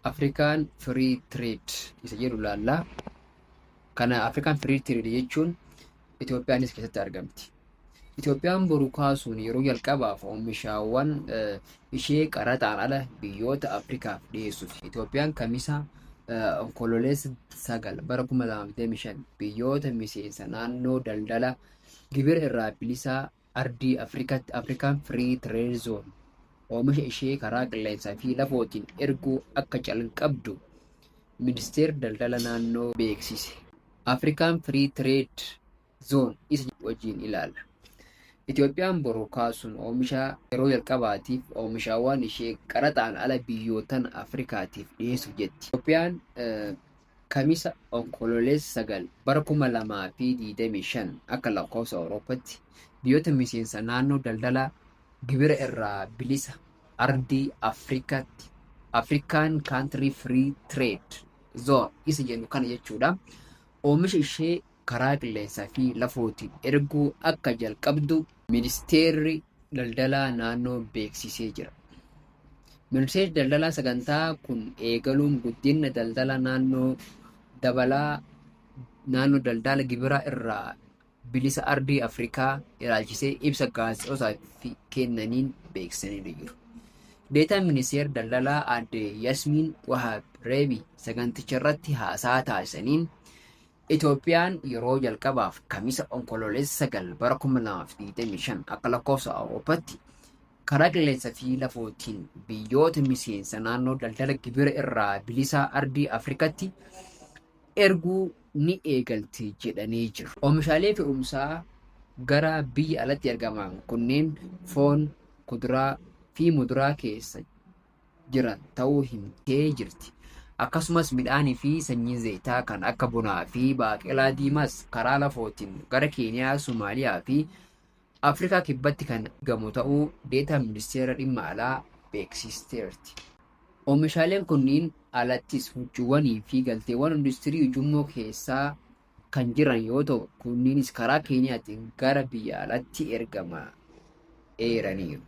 Afrikaan Free Trade isa jedhu laallaa. Kana Afrikaan Free Trade jechuun Itoophiyaanis keessatti argamti. Itoophiyaan boru kaasuun yeroo jalqabaaf oomishaawwan ishee qaraxaan ala biyyoota Afrikaaf dhiyeessuuf Itoophiyaan kamisa onkololeessa 9 bara 2025 biyyoota miseensa naannoo daldala gibira irraa bilisaa ardii Afrikaatti Afrikaan Free Trade Zone oomisha ishee karaa qilleensaa fi lafootiin erguu akka calqabdu ministeerri daldala naannoo beeksise. Afrikaan Free Trade Zone isa wajjin ilaalla. Itoophiyaan boru kaasuun oomisha yeroo jalqabaatiif oomishaawwan ishee qaraxaan ala biyyootan Afrikaatiif dhiyeessuuf jetti. Itoophiyaan kamisa onkololeessa 9 bara 2025 akka lakkoofsa Awurooppaatti biyyoota miseensa naannoo daldala gibira irraa bilisa ardii Afrikaatti Afrikaan Country Free Trade Zone isa jennu kana jechuudha. Oomisha ishee karaa qilleensaa fi lafootiin erguu akka jalqabdu ministeerri daldalaa naannoo beeksisee jira. Ministeerri daldalaa sagantaa kun eegaluun guddina daldala naannoo dabalaa naannoo daldala gibira irraa bilisa ardii Afrikaa ilaalchisee ibsa gaazexeessootaaf kennaniin beeksisanii jiru. Deetaan ministeerri daldalaa aadde Yasmiin Wahaab Reebii saganticha irratti haasaa taasisaniin Itoophiyaan yeroo jalqabaaf kamisa onkololeessa 9 bara 2025 akka lakkoofsa Awurooppaatti karaa qilleensaa fi lafootiin biyyoota miseensa naannoo daldala gibira irraa bilisaa ardii Afrikaatti erguu ni eegalti jedhanii jiru. Oomishaalee fe'umsaa gara biyya alatti argaman kunneen foon, kuduraa fi muduraa keessa jiran ta'uu himtee jirti. Akkasumas midhaanii fi sanyii zayitaa kan akka bunaa fi baaqelaa diimaas karaa lafootiin gara Keeniyaa, Somaaliyaa fi Afrikaa kibbatti kan argamu ta'uu deetaa ministeera dhimma alaa beeksisteerti. Oomishaaleen kunniin alattis huccuuwwanii fi galteewwan industirii ujummoo keessaa kan jiran yoo ta'u kunniinis karaa Keeniyaatiin gara biyya alatti ergamaa eeraniiru.